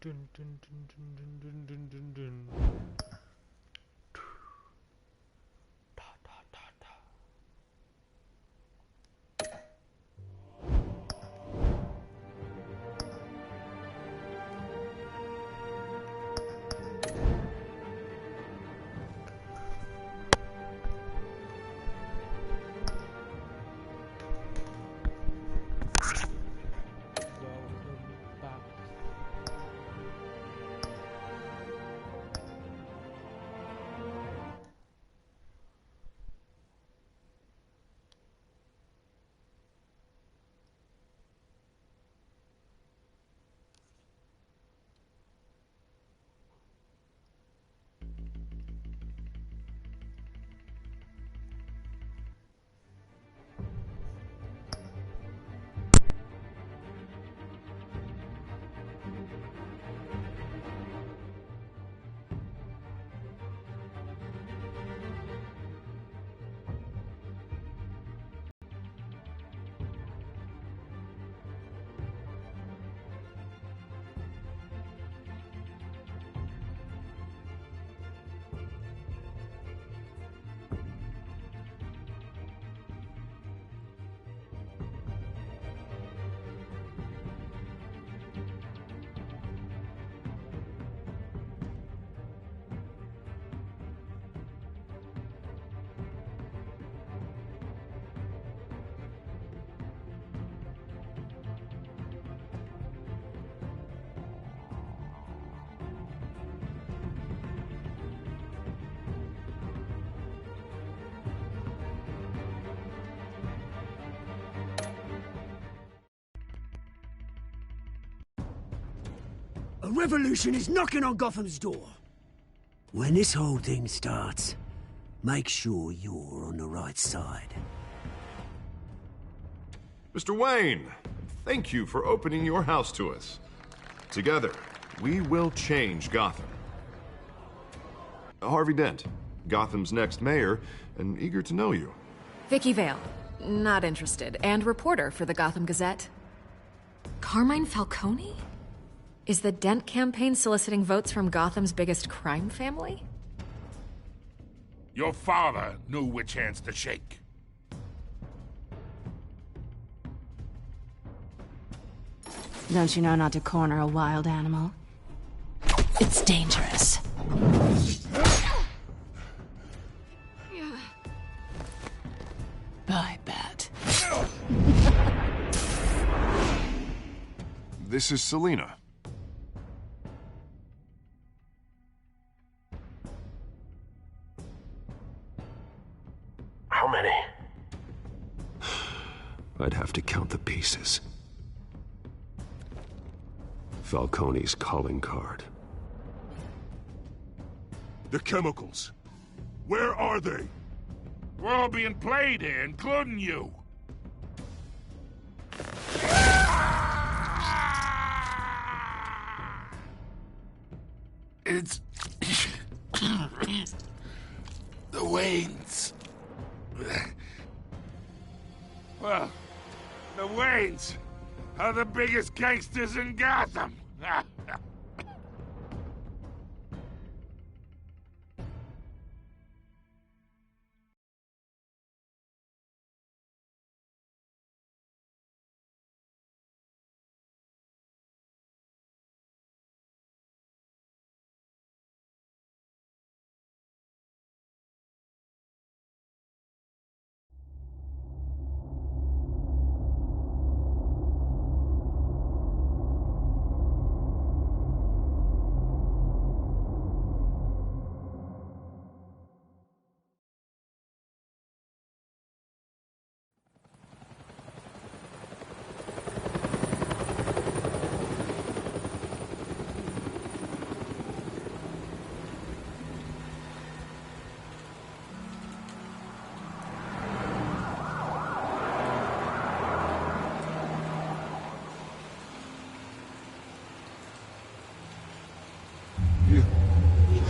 Dun, dun, dun, dun, dun, dun, dun, dun, dun. Da, da, da, da. Welcome back. A revolution is knocking on Gotham's door. When this whole thing starts, make sure you're on the right side. Mr. Wayne, thank you for opening your house to us. Together, we will change Gotham. Harvey Dent, Gotham's next mayor, and eager to know you. Vicky Vale, not interested, and reporter for the Gotham Gazette. Carmine Falcone? Is the Dent campaign soliciting votes from Gotham's biggest crime family? Your father knew which hands to shake. Don't you know not to corner a wild animal? It's dangerous. Bye, Bat. This is Selina. How many? I'd have to count the pieces. Falcone's calling card. The chemicals. Where are they? We're all being played here, including you. It's... the Waynes. Well, the Waynes are the biggest gangsters in Gotham.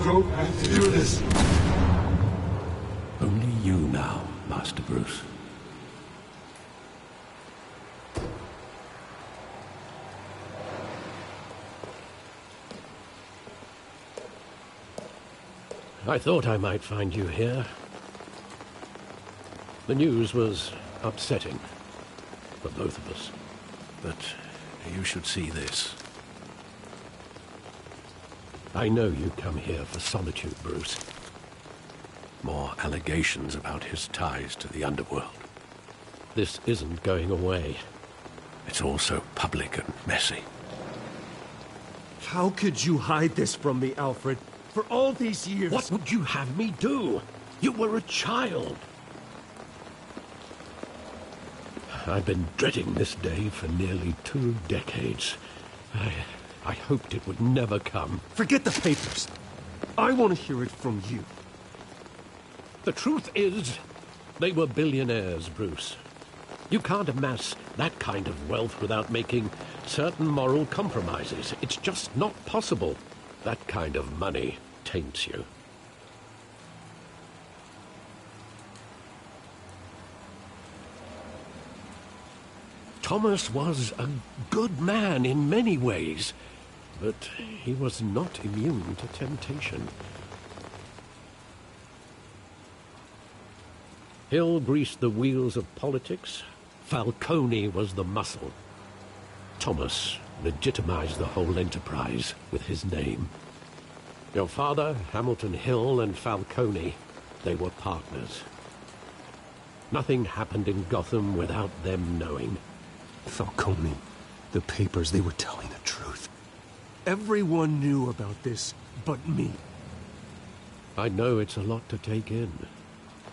Don't have to do this. Only you now, Master Bruce. I thought I might find you here. The news was upsetting for both of us. But you should see this. I know you come here for solitude, Bruce. More allegations about his ties to the underworld. This isn't going away. It's all so public and messy. How could you hide this from me, Alfred? For all these years... What would you have me do? You were a child. I've been dreading this day for nearly 2 decades. I hoped it would never come. Forget the papers. I want to hear it from you. The truth is, they were billionaires, Bruce. You can't amass that kind of wealth without making certain moral compromises. It's just not possible. That kind of money taints you. Thomas was a good man in many ways, but he was not immune to temptation. Hill greased the wheels of politics. Falcone was the muscle. Thomas legitimized the whole enterprise with his name. Your father, Hamilton Hill, and Falcone, they were partners. Nothing happened in Gotham without them knowing. Falcone, the papers, they were telling the truth. Everyone knew about this but me. I know it's a lot to take in.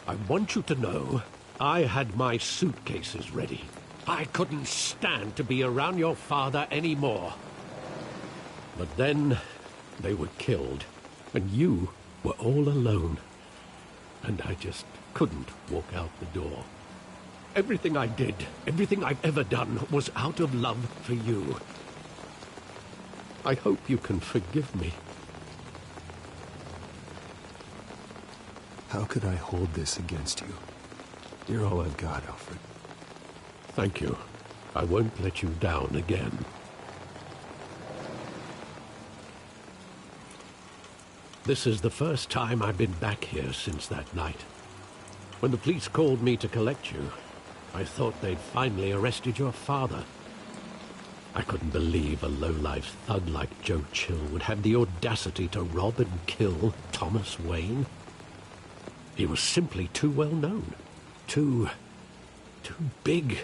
I want you to know I had my suitcases ready. I couldn't stand to be around your father anymore. But then they were killed, and you were all alone. And I just couldn't walk out the door. Everything I did, everything I've ever done, was out of love for you. I hope you can forgive me. How could I hold this against you? You're all I've got, Alfred. Thank you. I won't let you down again. This is the first time I've been back here since that night. When the police called me to collect you, I thought they'd finally arrested your father. I couldn't believe a low-life thug like Joe Chill would have the audacity to rob and kill Thomas Wayne. He was simply too well known. Too big.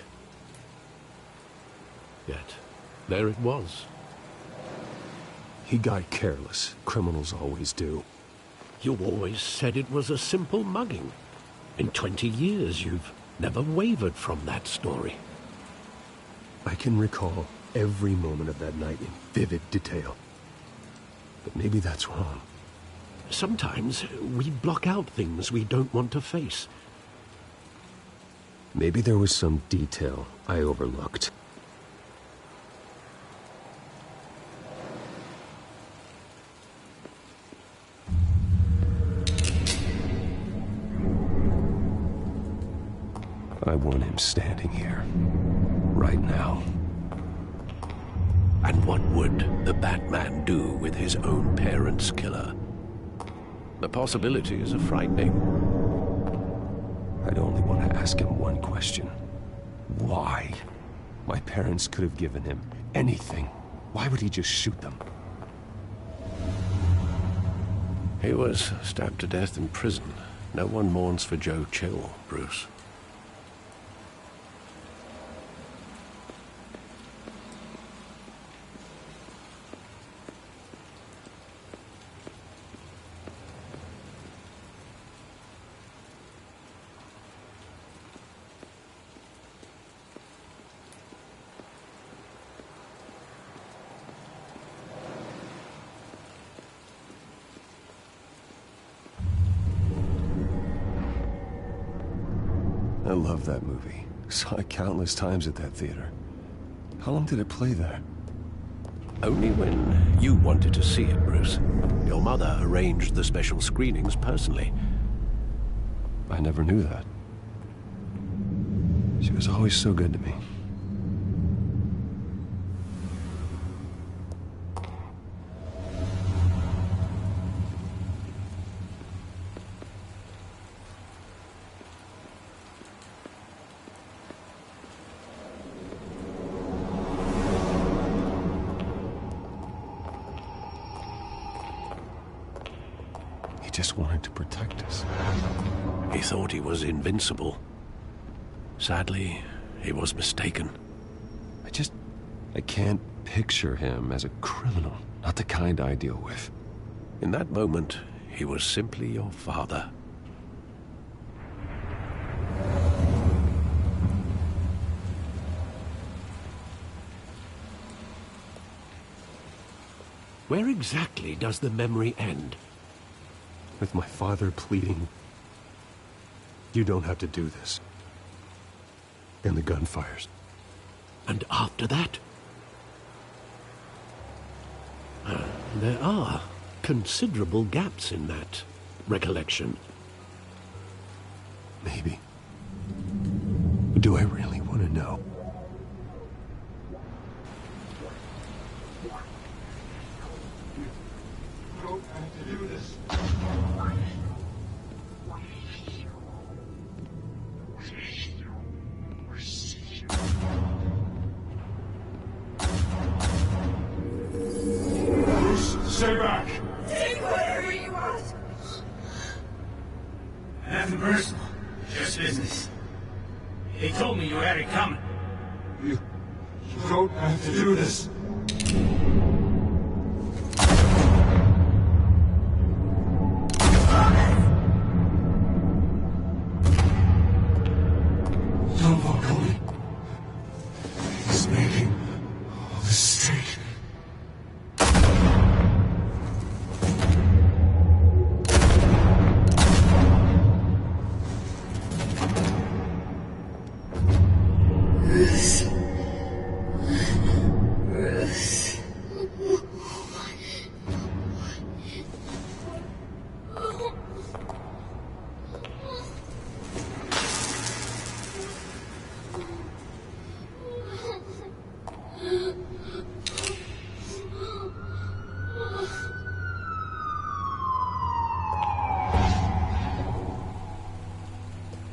Yet, there it was. He got careless. Criminals always do. You always said it was a simple mugging. In 20 years, you've never wavered from that story. I can recall every moment of that night in vivid detail. But maybe that's wrong. Sometimes we block out things we don't want to face. Maybe there was some detail I overlooked. I want him standing here, right now. And what would the Batman do with his own parents' killer? The possibilities are frightening. I'd only want to ask him one question. Why? My parents could have given him anything. Why would he just shoot them? He was stabbed to death in prison. No one mourns for Joe Chill, Bruce. I love that movie. Saw it countless times at that theater. How long did it play there? Only when you wanted to see it, Bruce. Your mother arranged the special screenings personally. I never knew that. She was always so good to me. just wanted to protect us. He thought he was invincible. Sadly, he was mistaken. I can't picture him as a criminal. Not the kind I deal with. In that moment, he was simply your father. Where exactly does the memory end? With my father pleading, "You don't have to do this." And the gunfires. And after that? There are considerable gaps in that recollection. Maybe. But do I really want to know? You don't have to do this. Stay back! Take whatever you want! Nothing personal. Just business. He told me you had it coming. You don't have to do this. Don Falcone. He's making a mistake.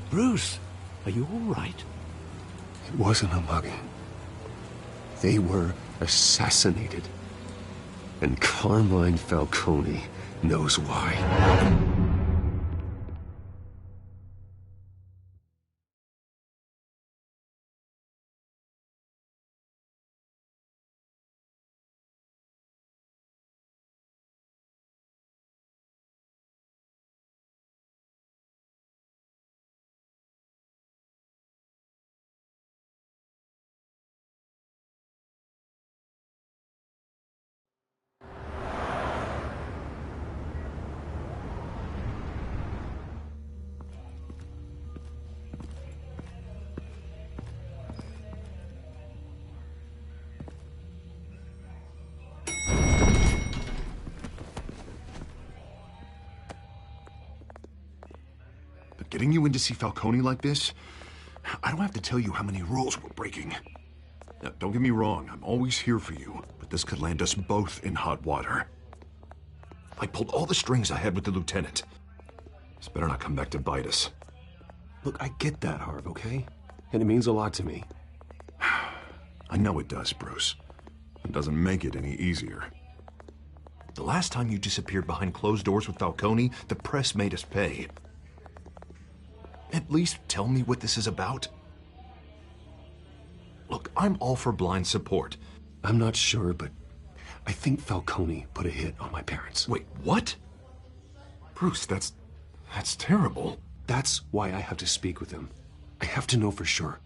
Bruce, are you all right? It wasn't a mugging. They were assassinated. And Carmine Falcone knows why. But getting you in to see Falcone like this, I don't have to tell you how many rules we're breaking. Now, don't get me wrong, I'm always here for you, but this could land us both in hot water. I pulled all the strings I had with the lieutenant. This better not come back to bite us. Look, I get that, Harv, okay? And it means a lot to me. I know it does, Bruce. It doesn't make it any easier. The last time you disappeared behind closed doors with Falcone, the press made us pay. At least tell me what this is about. Look, I'm all for blind support. I'm not sure, but I think Falcone put a hit on my parents. Wait, what? Bruce, that's terrible. That's why I have to speak with him. I have to know for sure.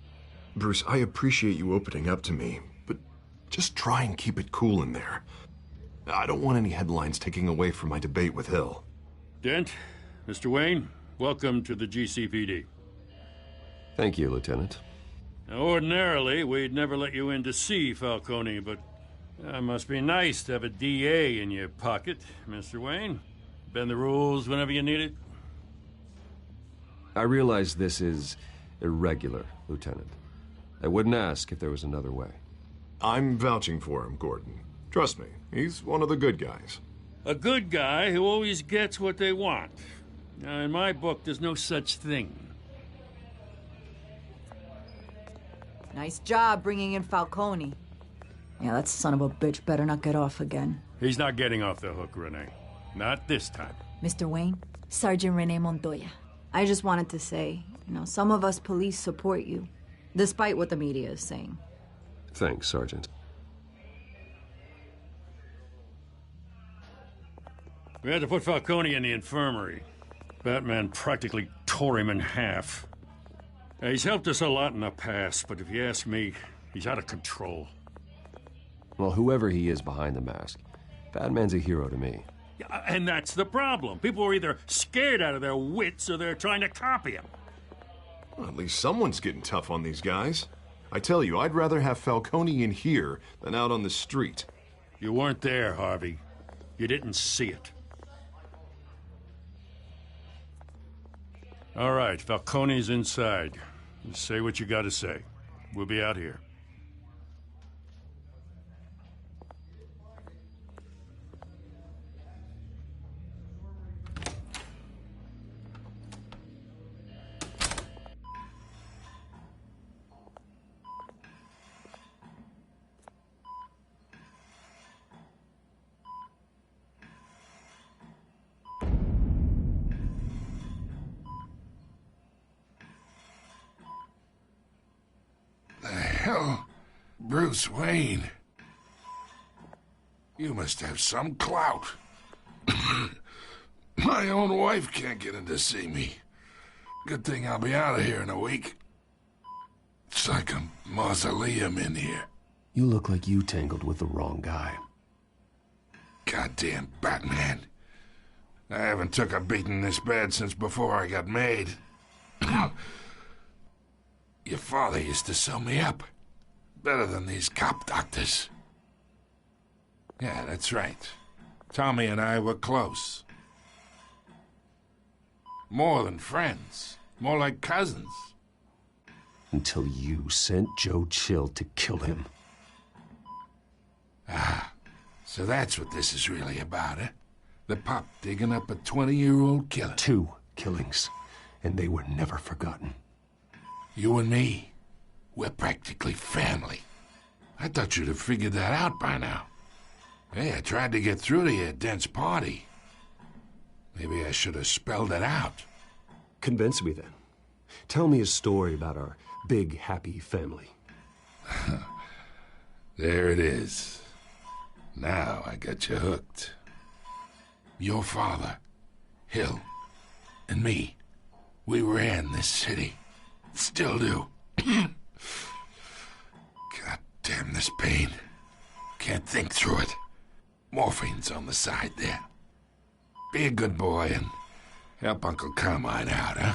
Bruce, I appreciate you opening up to me, but just try and keep it cool in there. I don't want any headlines taking away from my debate with Hill. Dent, Mr. Wayne, welcome to the GCPD. Thank you, Lieutenant. Now, ordinarily, we'd never let you in to see Falcone, but it must be nice to have a DA in your pocket, Mr. Wayne. Bend the rules whenever you need it. I realize this is irregular, Lieutenant. I wouldn't ask if there was another way. I'm vouching for him, Gordon. Trust me, he's one of the good guys. A good guy who always gets what they want. Now, in my book, there's no such thing. Nice job bringing in Falcone. Yeah, that son of a bitch better not get off again. He's not getting off the hook, Renee. Not this time. Mr. Wayne, Sergeant Rene Montoya. I just wanted to say, some of us police support you, despite what the media is saying. Thanks, Sergeant. We had to put Falcone in the infirmary. Batman practically tore him in half. He's helped us a lot in the past, but if you ask me, he's out of control. Well, whoever he is behind the mask, Batman's a hero to me. Yeah, and that's the problem. People are either scared out of their wits or they're trying to copy him. Well, at least someone's getting tough on these guys. I tell you, I'd rather have Falcone in here than out on the street. You weren't there, Harvey. You didn't see it. All right, Falcone's inside. Say what you gotta say. We'll be out here. Bruce Wayne. You must have some clout. My own wife can't get in to see me. Good thing I'll be out of here in a week. It's like a mausoleum in here. You look like you tangled with the wrong guy. Goddamn Batman. I haven't took a beating this bad since before I got made. Your father used to sew me up. Better than these cop doctors. Yeah, that's right. Tommy and I were close. More than friends. More like cousins. Until you sent Joe Chill to kill him. Ah, so that's what this is really about, eh? The pup digging up a 20-year-old killer. 2 killings, and they were never forgotten. You and me, we're practically family. I thought you'd have figured that out by now. Hey, I tried to get through to you at Dent's party. Maybe I should have spelled it out. Convince me then. Tell me a story about our big, happy family. There it is. Now I got you hooked. Your father, Hill, and me, we ran this city. Still do. God damn this pain. Can't think through it. Morphine's on the side there. Be a good boy and help Uncle Carmine out, huh?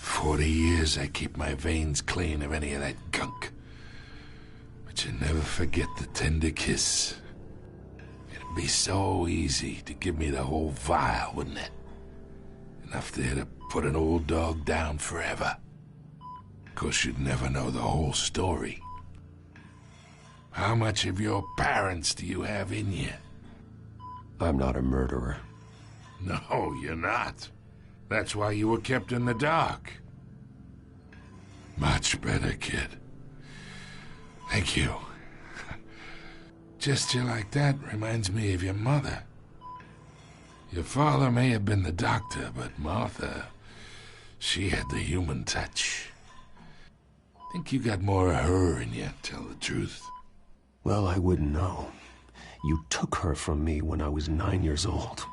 40 years I keep my veins clean of any of that gunk. But you never forget the tender kiss. It'd be so easy to give me the whole vial, wouldn't it? Enough there to put an old dog down forever. Of course, you'd never know the whole story. How much of your parents do you have in you? I'm not a murderer. No, you're not. That's why you were kept in the dark. Much better, kid. Thank you. Gesture like that reminds me of your mother. Your father may have been the doctor, but Martha, she had the human touch. Think you got more of her in you, tell the truth. Well, I wouldn't know. You took her from me when I was 9 years old.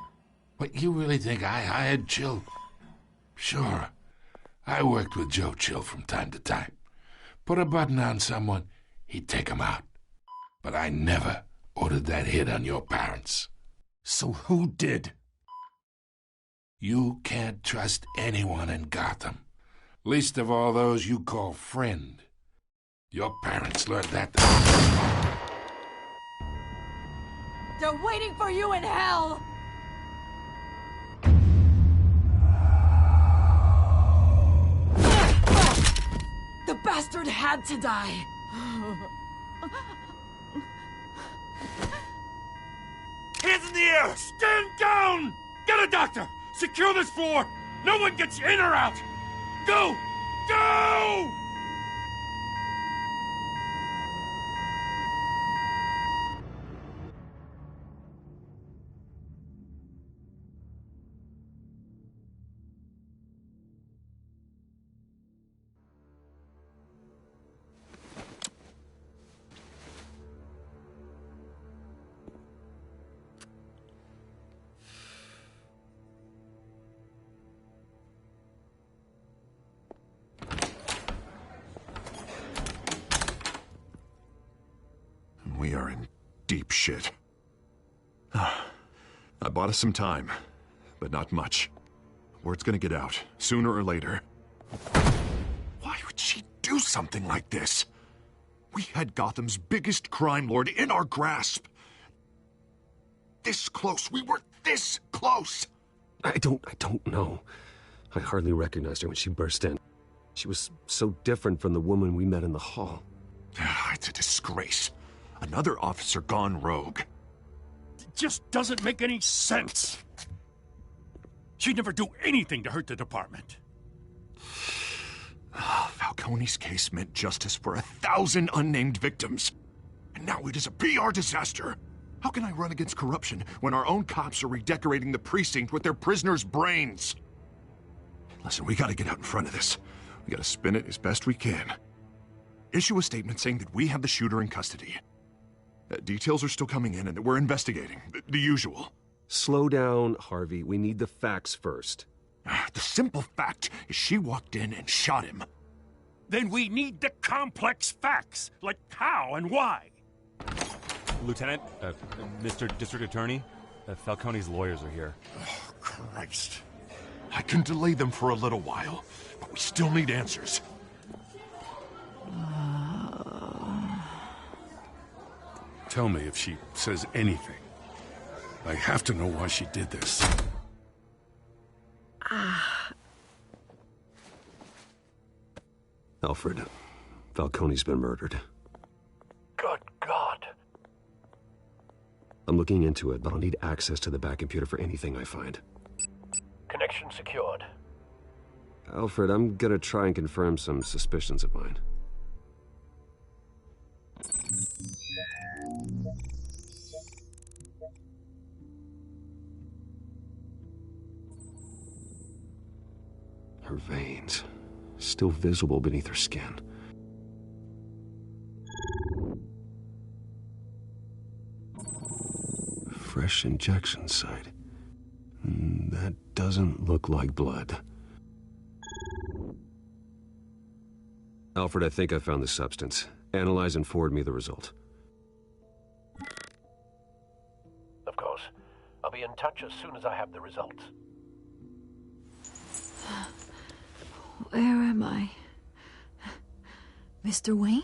What, you really think I hired Chill? Sure. I worked with Joe Chill from time to time. Put a button on someone, he'd take him out. But I never ordered that hit on your parents. So who did? You can't trust anyone in Gotham. Least of all those you call friend. Your parents learned that. They're waiting for you in hell! The bastard had to die! Here's the air! Stand down! Get a doctor! Secure this floor! No one gets in or out! Go! Go! We are in deep shit. I bought us some time, but not much. Word's gonna get out, sooner or later. Why would she do something like this? We had Gotham's biggest crime lord in our grasp. This close. We were this close. I don't know. I hardly recognized her when she burst in. She was so different from the woman we met in the hall. It's a disgrace. Another officer gone rogue. It just doesn't make any sense. She'd never do anything to hurt the department. Falcone's case meant justice for 1,000 unnamed victims. And now it is a PR disaster. How can I run against corruption when our own cops are redecorating the precinct with their prisoners' brains? Listen, we gotta get out in front of this. We gotta spin it as best we can. Issue a statement saying that we have the shooter in custody. Details are still coming in and that we're investigating. The usual. Slow down, Harvey. We need the facts first. The simple fact is she walked in and shot him. Then we need the complex facts, like how and why. Lieutenant, Mr. District Attorney, Falcone's lawyers are here. Oh, Christ. I can delay them for a little while, but we still need answers. Tell me if she says anything. I have to know why she did this. Alfred, Falcone's been murdered. Good God. I'm looking into it, but I'll need access to the back computer for anything I find. Connection secured. Alfred, I'm gonna try and confirm some suspicions of mine. Her veins, still visible beneath her skin. Fresh injection site. That doesn't look like blood. Alfred, I think I found the substance. Analyze and forward me the result. Of course. I'll be in touch as soon as I have the results. Where am I? Mr. Wayne?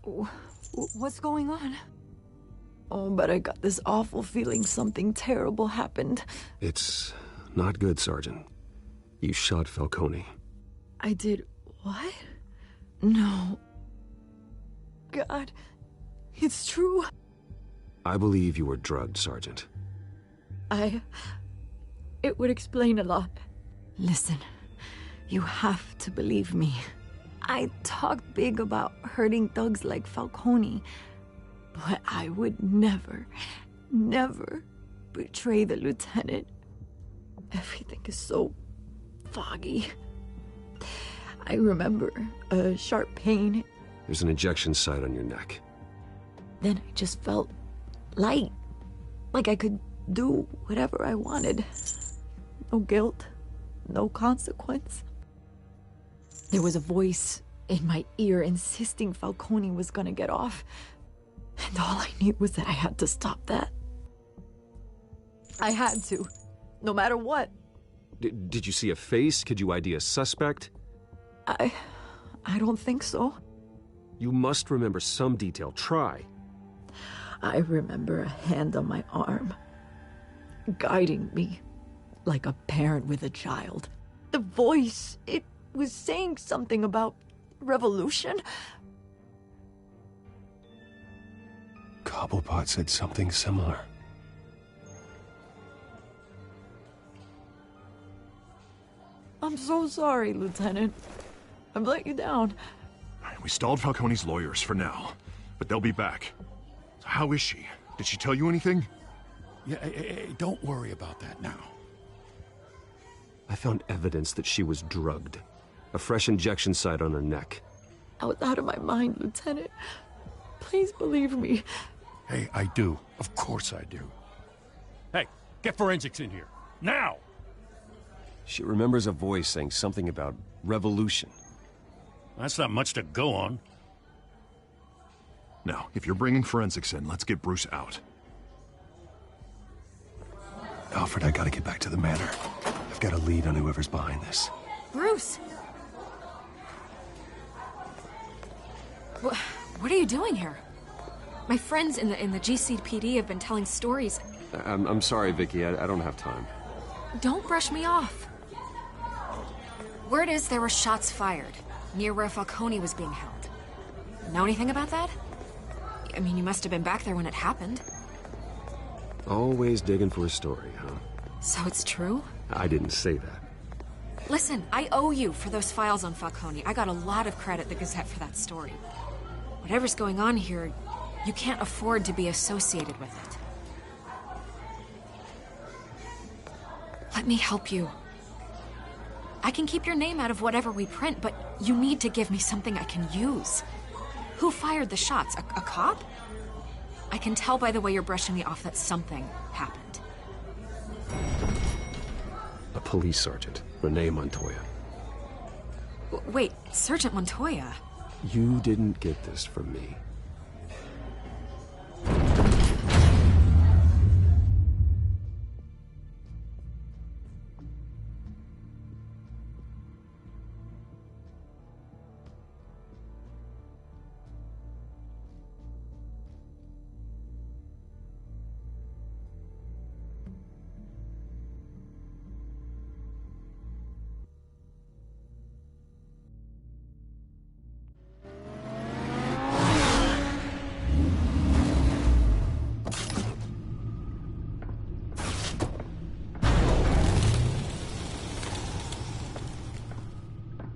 What's going on? Oh, but I got this awful feeling something terrible happened. It's not good, Sergeant. You shot Falcone. I did what? No. God, it's true. I believe you were drugged, Sergeant. It would explain a lot. Listen, you have to believe me. I talked big about hurting thugs like Falcone, but I would never betray the lieutenant. Everything is so foggy. I remember a sharp pain. There's an injection site on your neck. Then I just felt light, like I could do whatever I wanted. No guilt, no consequence. There was a voice in my ear insisting Falcone was gonna get off. And all I knew was that I had to stop that. I had to, no matter what. Did you see a face? Could you ID a suspect? I don't think so. You must remember some detail. Try. I remember a hand on my arm, guiding me like a parent with a child. The voice, it was saying something about revolution. Cobblepot said something similar. I'm so sorry, Lieutenant. I've let you down. We stalled Falcone's lawyers for now, but they'll be back. So how is she? Did she tell you anything? Yeah, don't worry about that now. I found evidence that she was drugged. A fresh injection site on her neck. I was out of my mind, Lieutenant. Please believe me. Hey, I do. Of course I do. Hey, get forensics in here. Now! She remembers a voice saying something about revolution. That's not much to go on. Now, if you're bringing forensics in, let's get Bruce out. Alfred, I gotta get back to the manor. I've got a lead on whoever's behind this. Bruce! What are you doing here? My friends in the GCPD have been telling stories. I'm sorry, Vicky. I don't have time. Don't brush me off. Word is there were shots fired near where Falcone was being held. Know anything about that? I mean, you must have been back there when it happened. Always digging for a story, huh? So it's true? I didn't say that. Listen, I owe you for those files on Falcone. I got a lot of credit at the Gazette for that story. Whatever's going on here, you can't afford to be associated with it. Let me help you. I can keep your name out of whatever we print, but you need to give me something I can use. Who fired the shots? A cop? I can tell by the way you're brushing me off that something happened. A police sergeant, Renee Montoya. Wait, Sergeant Montoya? You didn't get this from me.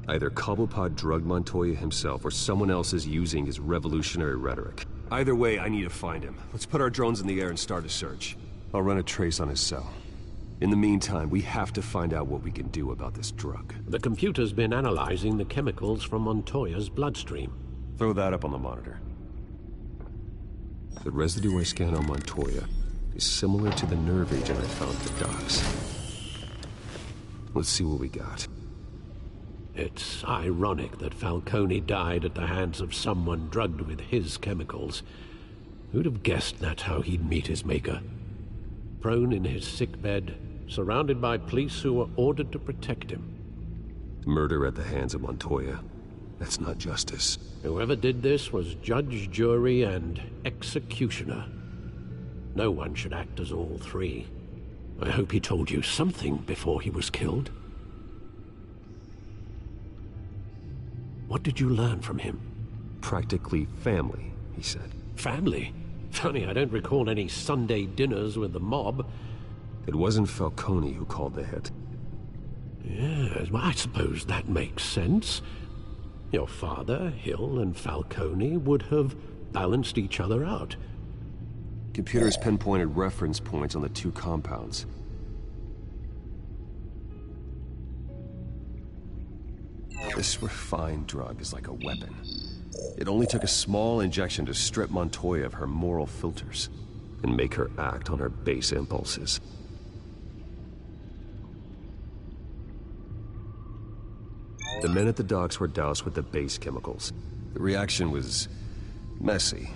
Either Cobblepot drugged Montoya himself, or someone else is using his revolutionary rhetoric. Either way, I need to find him. Let's put our drones in the air and start a search. I'll run a trace on his cell. In the meantime, we have to find out what we can do about this drug. The computer's been analyzing the chemicals from Montoya's bloodstream. Throw that up on the monitor. The residue I scanned on Montoya is similar to the nerve agent I found at the docks. Let's see what we got. It's ironic that Falcone died at the hands of someone drugged with his chemicals. Who'd have guessed that's how he'd meet his maker? Prone in his sickbed, surrounded by police who were ordered to protect him. Murder at the hands of Montoya. That's not justice. Whoever did this was judge, jury, and executioner. No one should act as all three. I hope he told you something before he was killed. What did you learn from him? Practically family, he said. Family? Funny, I don't recall any Sunday dinners with the mob. It wasn't Falcone who called the hit. Yes, well, I suppose that makes sense. Your father, Hill, and Falcone would have balanced each other out. Computers pinpointed reference points on the two compounds. This refined drug is like a weapon. It only took a small injection to strip Montoya of her moral filters and make her act on her base impulses. The men at the docks were doused with the base chemicals. The reaction was messy.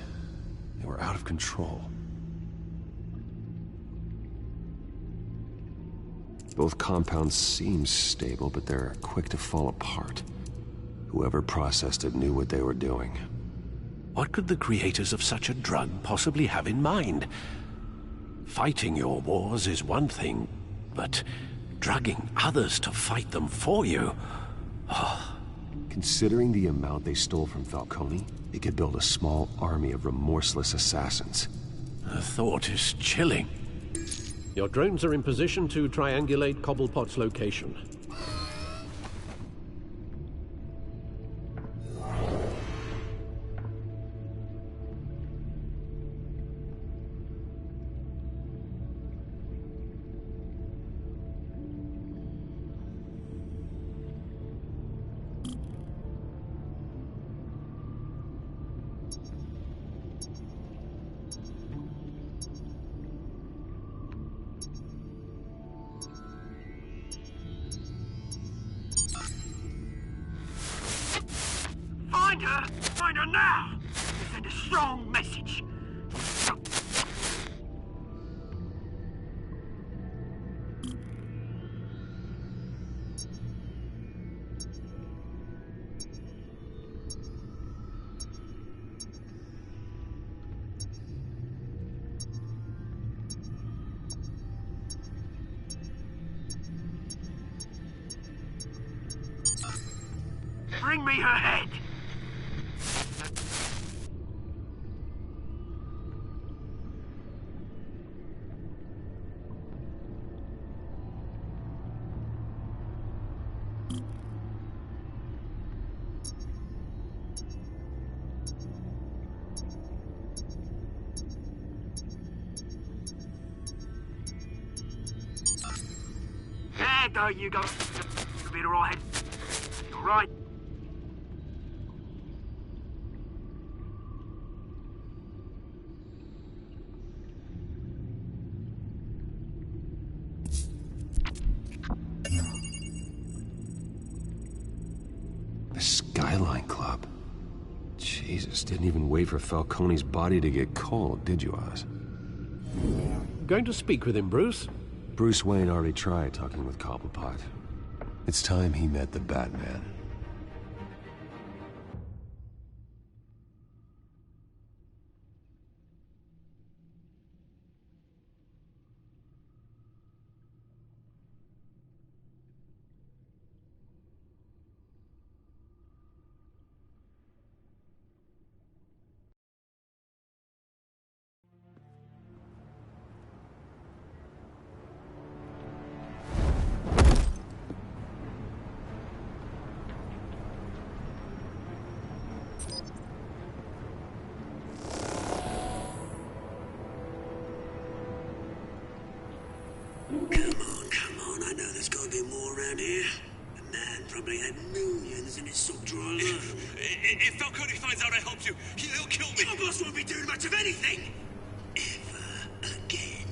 They were out of control. Both compounds seem stable, but they're quick to fall apart. Whoever processed it knew what they were doing. What could the creators of such a drug possibly have in mind? Fighting your wars is one thing, but drugging others to fight them for you... Considering the amount they stole from Falcone, they could build a small army of remorseless assassins. The thought is chilling. Your drones are in position to triangulate Cobblepot's location. Find her! Find her now! Send a strong message. Bring me her head! There you go. You'll be all right. All right. The Skyline Club. Jesus, didn't even wait for Falcone's body to get cold, did you, Oz? Going to speak with him, Bruce? Bruce Wayne already tried talking with Cobblepot. It's time he met the Batman. Come on, I know there's gotta be more around here. The man probably had millions in his sock drawer alone. If Falcone finds out I helped you, he'll kill me. Your boss won't be doing much of anything! Ever again.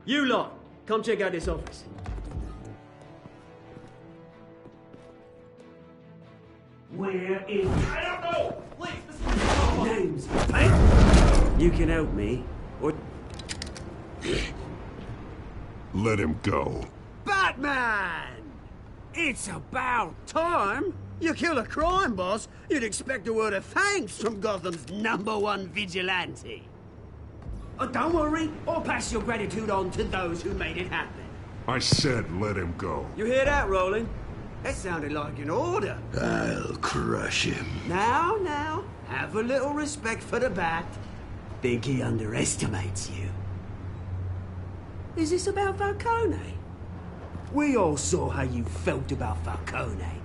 You lot, come check out this office. Where is... I don't know! Please, names? Hey, you can help me, or... Let him go. Batman! It's about time! You kill a crime boss, you'd expect a word of thanks from Gotham's #1 vigilante. Oh, don't worry, I'll pass your gratitude on to those who made it happen. I said let him go. You hear that, Roland? That sounded like an order. I'll crush him. Now, have a little respect for the Bat. Think he underestimates you. Is this about Falcone? We all saw how you felt about Falcone.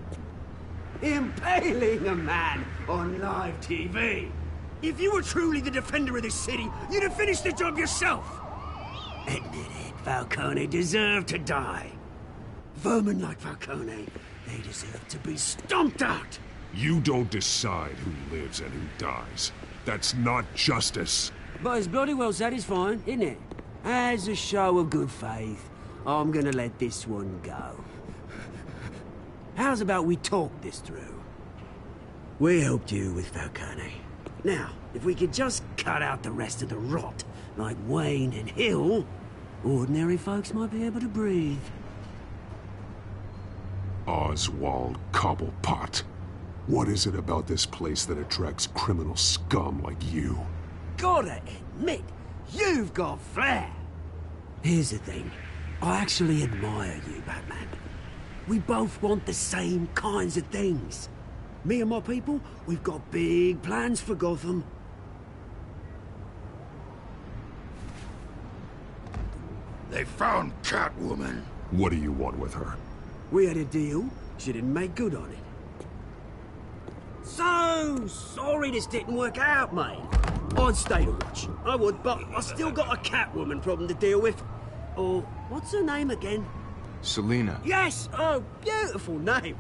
Impaling a man on live TV. If you were truly the defender of this city, you'd have finished the job yourself. Admit it, Falcone deserved to die. Vermin like Falcone, they deserve to be stomped out. You don't decide who lives and who dies. That's not justice. But it's bloody well satisfying, isn't it? As a show of good faith, I'm gonna let this one go. How's about we talk this through? We helped you with Falcone. Now, if we could just cut out the rest of the rot, like Wayne and Hill, ordinary folks might be able to breathe. Oswald Cobblepot. What is it about this place that attracts criminal scum like you? Gotta admit, you've got flair. Here's the thing. I actually admire you, Batman. We both want the same kinds of things. Me and my people, we've got big plans for Gotham. They found Catwoman. What do you want with her? We had a deal. She didn't make good on it. So sorry this didn't work out, mate. I'd stay to watch. I would, but I still got a Catwoman problem to deal with. Or, what's her name again? Selina. Yes! Oh, beautiful name.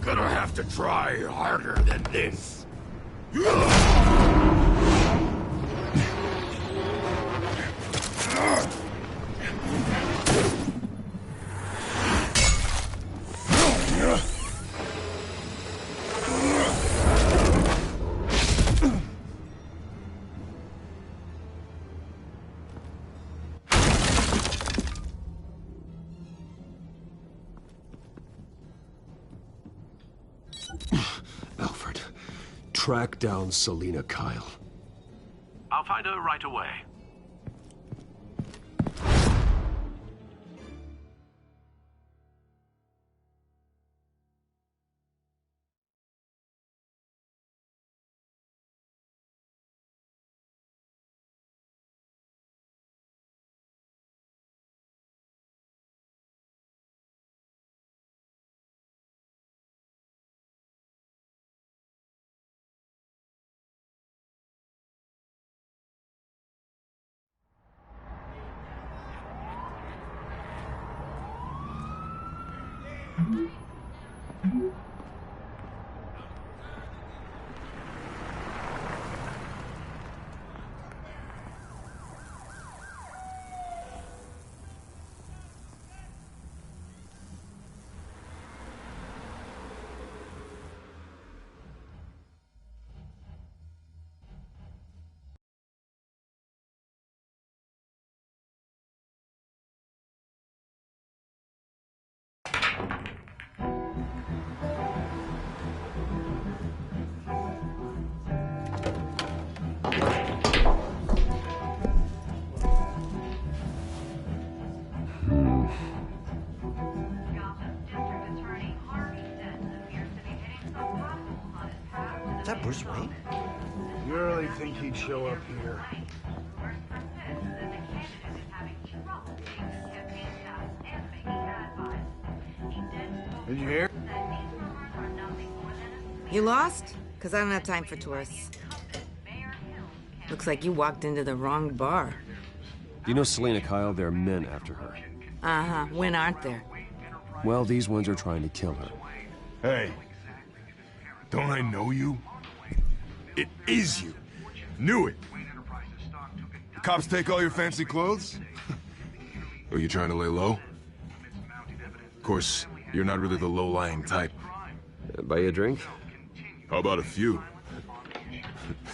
Gonna have to try harder than this. Alfred, track down Selina Kyle. I'll find her right away. Is that Bruce Wayne? You really think he'd show up here? Did you hear? You lost? Because I don't have time for tourists. Looks like you walked into the wrong bar. Do you know Selina Kyle? There are men after her. Uh-huh. When aren't there? Well, these ones are trying to kill her. Hey, don't I know you? It is you. Knew it. The cops take all your fancy clothes? Are you trying to lay low? Of course, you're not really the low-lying type. Buy you a drink? How about a few?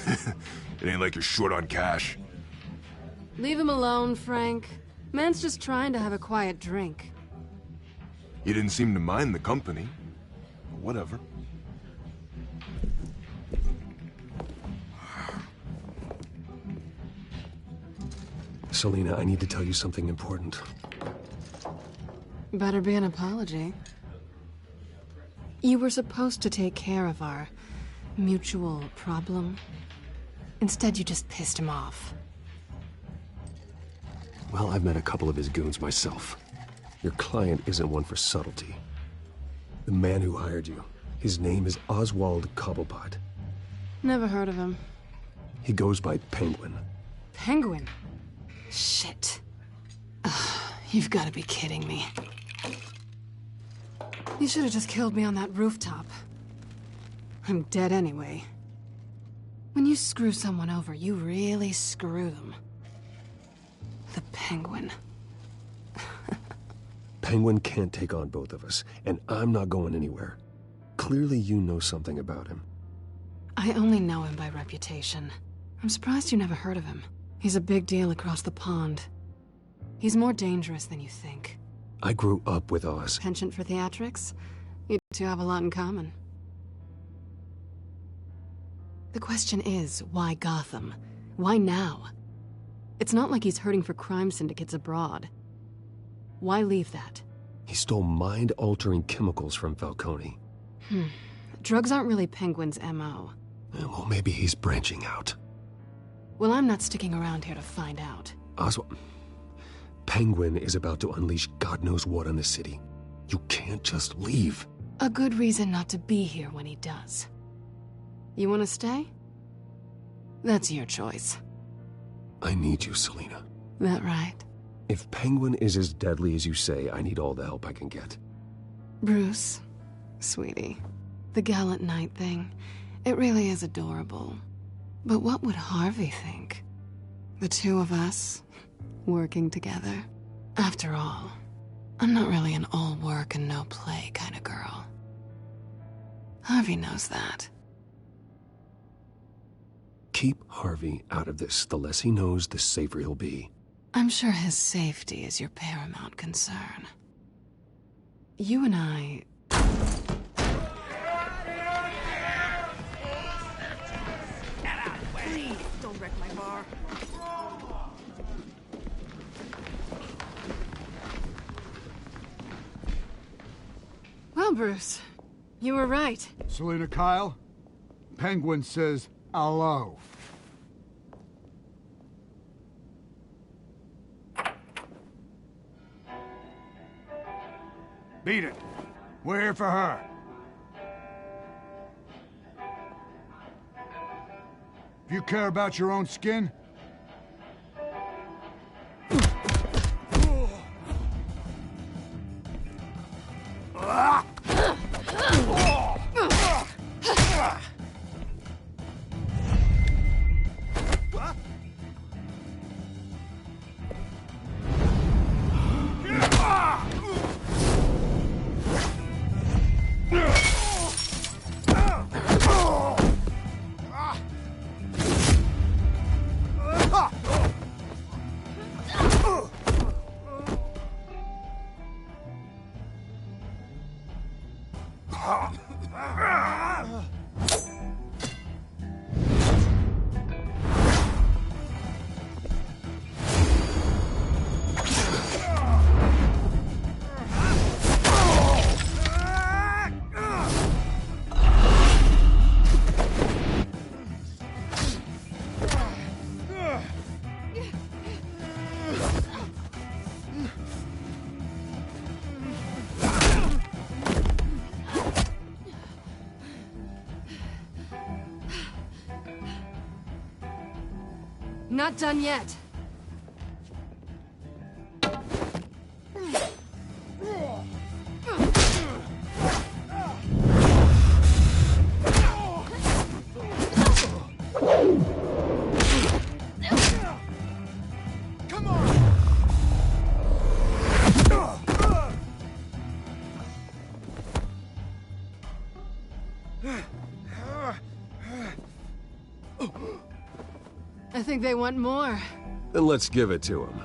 It ain't like you're short on cash. Leave him alone, Frank. Man's just trying to have a quiet drink. You didn't seem to mind the company. Whatever. Selina, I need to tell you something important. Better be an apology. You were supposed to take care of our mutual problem. Instead, you just pissed him off. Well, I've met a couple of his goons myself. Your client isn't one for subtlety. The man who hired you. His name is Oswald Cobblepot. Never heard of him. He goes by Penguin. Penguin? Shit. Ugh, you've got to be kidding me. You should have just killed me on that rooftop. I'm dead anyway. When you screw someone over, you really screw them. The Penguin. Penguin can't take on both of us, and I'm not going anywhere. Clearly you know something about him. I only know him by reputation. I'm surprised you never heard of him. He's a big deal across the pond. He's more dangerous than you think. I grew up with Oz. Penchant for theatrics? You two have a lot in common. The question is, why Gotham? Why now? It's not like he's hurting for crime syndicates abroad. Why leave that? He stole mind-altering chemicals from Falcone. Drugs aren't really Penguin's MO. Well, maybe he's branching out. Well, I'm not sticking around here to find out. Oswald... Penguin is about to unleash God knows what on the city. You can't just leave. A good reason not to be here when he does. You want to stay? That's your choice. I need you, Selina. That right? If Penguin is as deadly as you say, I need all the help I can get. Bruce, sweetie, the gallant knight thing, it really is adorable. But what would Harvey think? The two of us, working together. After all, I'm not really an all work and no play kind of girl. Harvey knows that. Keep Harvey out of this. The less he knows, the safer he'll be. I'm sure his safety is your paramount concern. You and I... Please, don't wreck my bar. Well, Bruce, you were right. Selina Kyle, Penguin says hello. Beat it. We're here for her. If you care about your own skin, Not done yet. I think they want more. Then let's give it to him.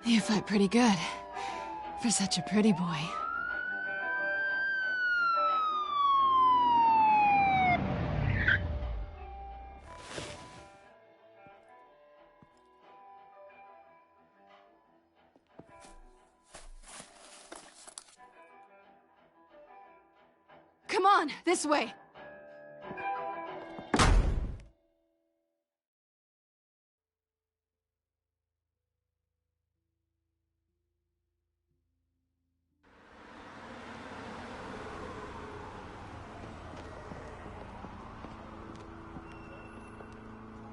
You fight pretty good. For such a pretty boy. Come on, this way.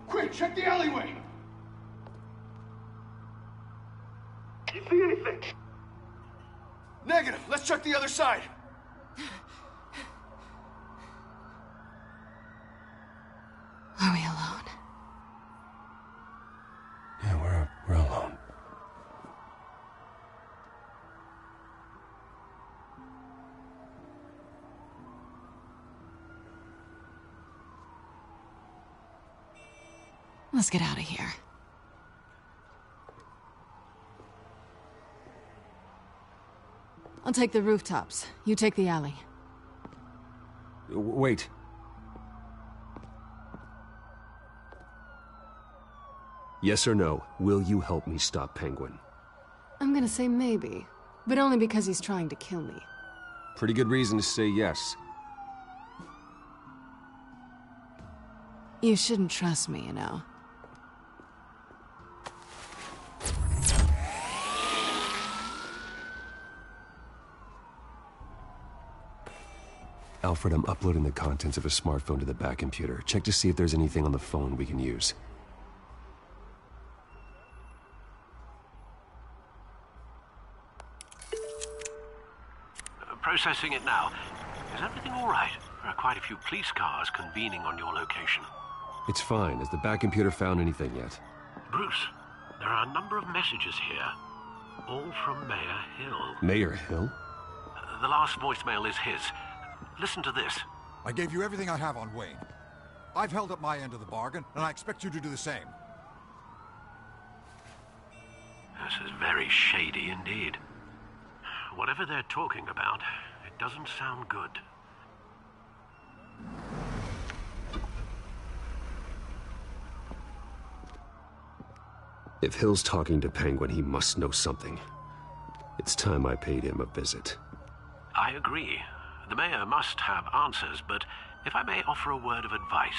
Quick, check the alleyway! You see anything? Negative. Let's check the other side. Are we alone? Yeah, we're alone. Let's get out of here. I'll take the rooftops. You take the alley. Wait. Yes or no, will you help me stop Penguin? I'm gonna say maybe, but only because he's trying to kill me. Pretty good reason to say yes. You shouldn't trust me, you know. Alfred, I'm uploading the contents of a smartphone to the back computer. Check to see if there's anything on the phone we can use. Processing it now. Is everything all right? There are quite a few police cars convening on your location. It's fine. Has the back computer found anything yet? Bruce, there are a number of messages here. All from Mayor Hill. Mayor Hill? The last voicemail is his. Listen to this. I gave you everything I have on Wayne. I've held up my end of the bargain, and I expect you to do the same. This is very shady indeed. Whatever they're talking about, it doesn't sound good. If Hill's talking to Penguin, he must know something. It's time I paid him a visit. I agree. The mayor must have answers, but if I may offer a word of advice.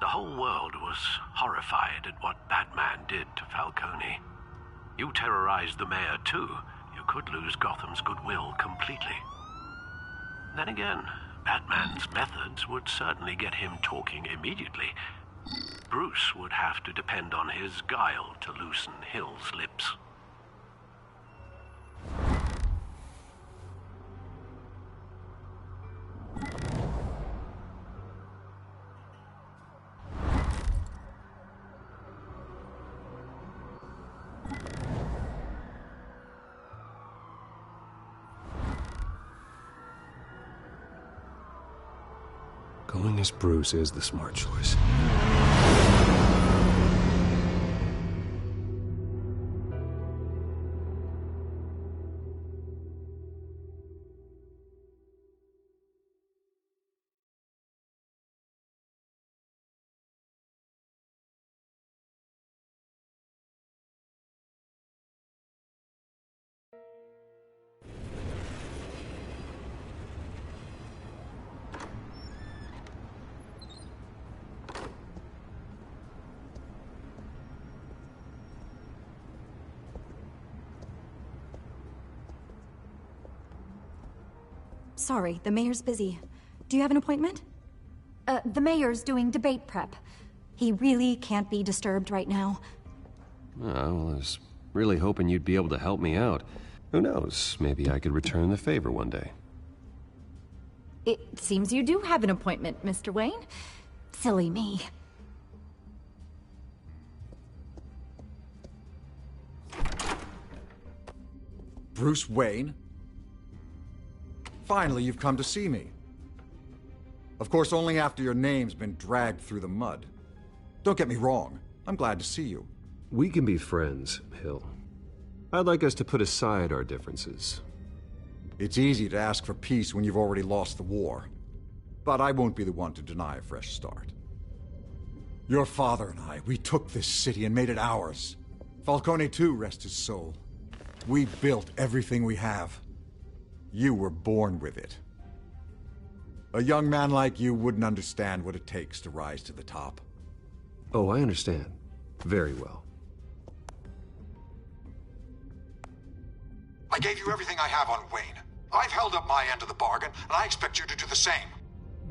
The whole world was horrified at what Batman did to Falcone. You terrorized the mayor too. You could lose Gotham's goodwill completely. Then again, Batman's methods would certainly get him talking immediately. Bruce would have to depend on his guile to loosen Hill's lips. Going as Bruce is the smart choice. Sorry, the mayor's busy. Do you have an appointment? The mayor's doing debate prep. He really can't be disturbed right now. Oh, well, I was really hoping you'd be able to help me out. Who knows? Maybe I could return the favor one day. It seems you do have an appointment, Mr. Wayne. Silly me. Bruce Wayne? Finally, you've come to see me. Of course, only after your name's been dragged through the mud. Don't get me wrong. I'm glad to see you. We can be friends, Hill. I'd like us to put aside our differences. It's easy to ask for peace when you've already lost the war. But I won't be the one to deny a fresh start. Your father and I, we took this city and made it ours. Falcone too, rest his soul. We built everything we have. You were born with it. A young man like you wouldn't understand what it takes to rise to the top. Oh, I understand. Very well. I gave you everything I have on Wayne. I've held up my end of the bargain, and I expect you to do the same.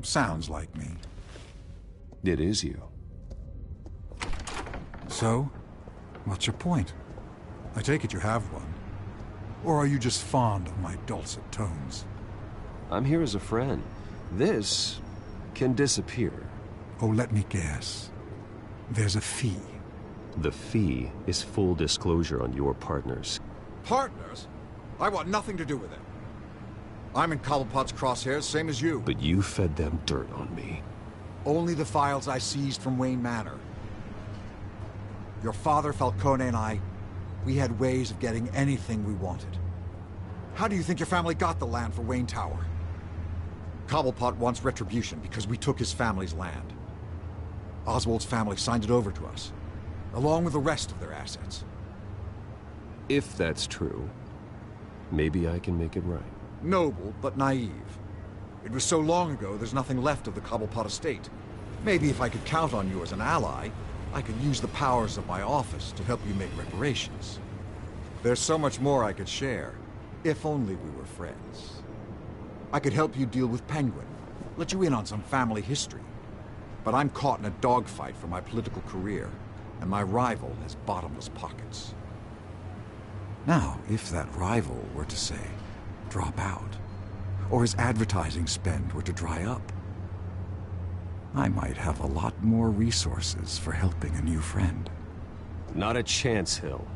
Sounds like me. It is you. So, what's your point? I take it you have one. Or are you just fond of my dulcet tones? I'm here as a friend. This can disappear. Oh, let me guess. There's a fee. The fee is full disclosure on your partners. Partners? I want nothing to do with it. I'm in Cobblepot's crosshairs, same as you. But you fed them dirt on me. Only the files I seized from Wayne Manor. Your father, Falcone, and I, we had ways of getting anything we wanted. How do you think your family got the land for Wayne Tower? Cobblepot wants retribution because we took his family's land. Oswald's family signed it over to us, along with the rest of their assets. If that's true, maybe I can make it right. Noble, but naive. It was so long ago, there's nothing left of the Cobblepot estate. Maybe if I could count on you as an ally, I could use the powers of my office to help you make reparations. There's so much more I could share, if only we were friends. I could help you deal with Penguin, let you in on some family history. But I'm caught in a dogfight for my political career, and my rival has bottomless pockets. Now, if that rival were to say, drop out, or his advertising spend were to dry up, I might have a lot more resources for helping a new friend. Not a chance, Hill.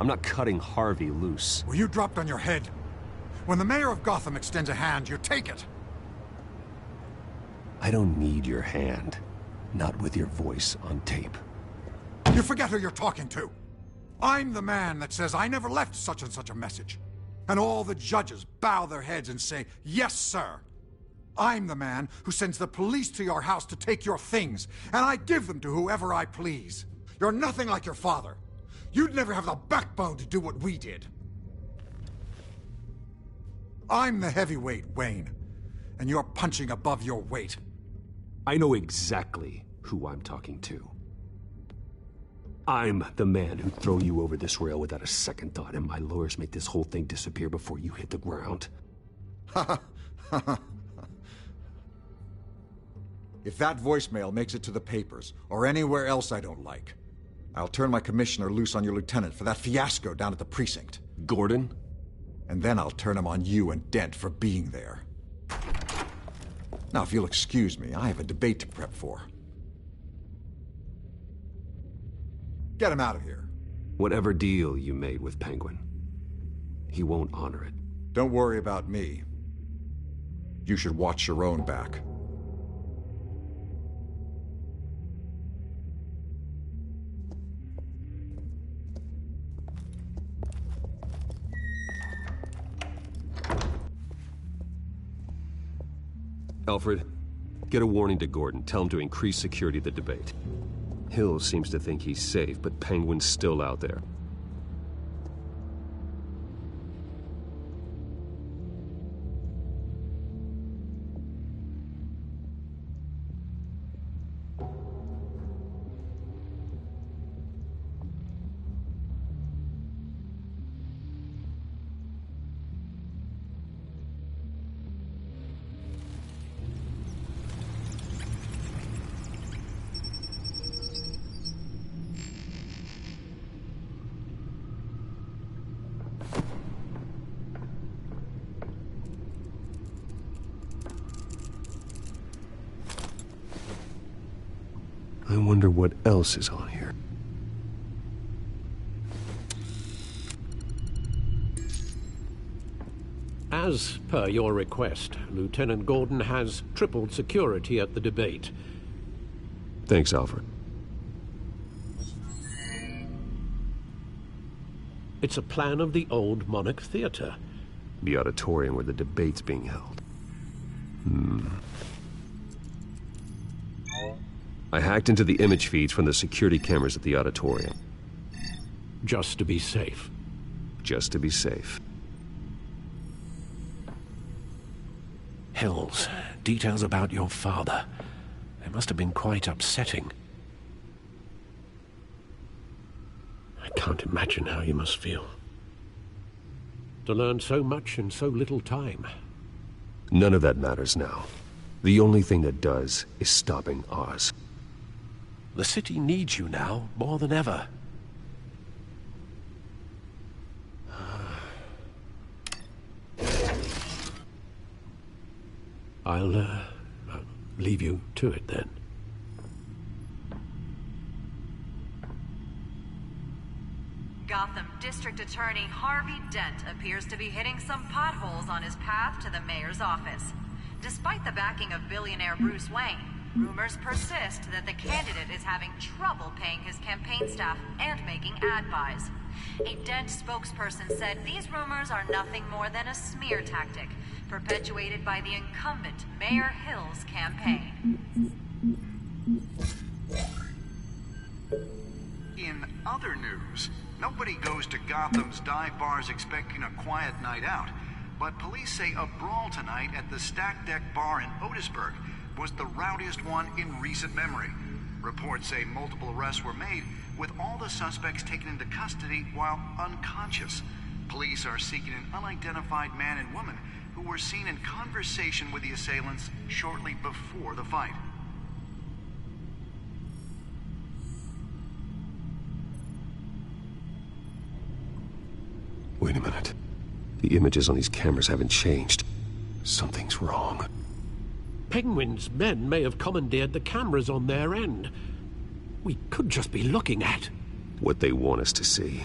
I'm not cutting Harvey loose. Well, you dropped on your head. When the mayor of Gotham extends a hand, you take it. I don't need your hand. Not with your voice on tape. You forget who you're talking to. I'm the man that says I never left such and such a message. And all the judges bow their heads and say, yes, sir. I'm the man who sends the police to your house to take your things, and I give them to whoever I please. You're nothing like your father. You'd never have the backbone to do what we did. I'm the heavyweight, Wayne, and you're punching above your weight. I know exactly who I'm talking to. I'm the man who'd throw you over this rail without a second thought, and my lawyers make this whole thing disappear before you hit the ground. If that voicemail makes it to the papers, or anywhere else I don't like, I'll turn my commissioner loose on your lieutenant for that fiasco down at the precinct. Gordon? And then I'll turn him on you and Dent for being there. Now, if you'll excuse me, I have a debate to prep for. Get him out of here. Whatever deal you made with Penguin, he won't honor it. Don't worry about me. You should watch your own back. Alfred, get a warning to Gordon. Tell him to increase security at the debate. Hill seems to think he's safe, but Penguin's still out there. I wonder what else is on here. As per your request, Lieutenant Gordon has tripled security at the debate. Thanks, Alfred. It's a plan of the old Monarch Theatre. The auditorium where the debate's being held. I hacked into the image feeds from the security cameras at the auditorium. Just to be safe. Just to be safe. Hills, details about your father. They must have been quite upsetting. I can't imagine how you must feel. To learn so much in so little time. None of that matters now. The only thing that does is stopping Oz. The city needs you now, more than ever. I'll leave you to it then. Gotham District Attorney Harvey Dent appears to be hitting some potholes on his path to the mayor's office. Despite the backing of billionaire Bruce Wayne, rumors persist that the candidate is having trouble paying his campaign staff and making ad buys. A Dent spokesperson said these rumors are nothing more than a smear tactic, perpetuated by the incumbent Mayor Hill's campaign. In other news, nobody goes to Gotham's dive bars expecting a quiet night out, but police say a brawl tonight at the Stack Deck Bar in Otisburg was the rowdiest one in recent memory. Reports say multiple arrests were made, with all the suspects taken into custody while unconscious. Police are seeking an unidentified man and woman who were seen in conversation with the assailants shortly before the fight. Wait a minute. The images on these cameras haven't changed. Something's wrong. Penguin's men may have commandeered the cameras on their end. We could just be looking at what they want us to see.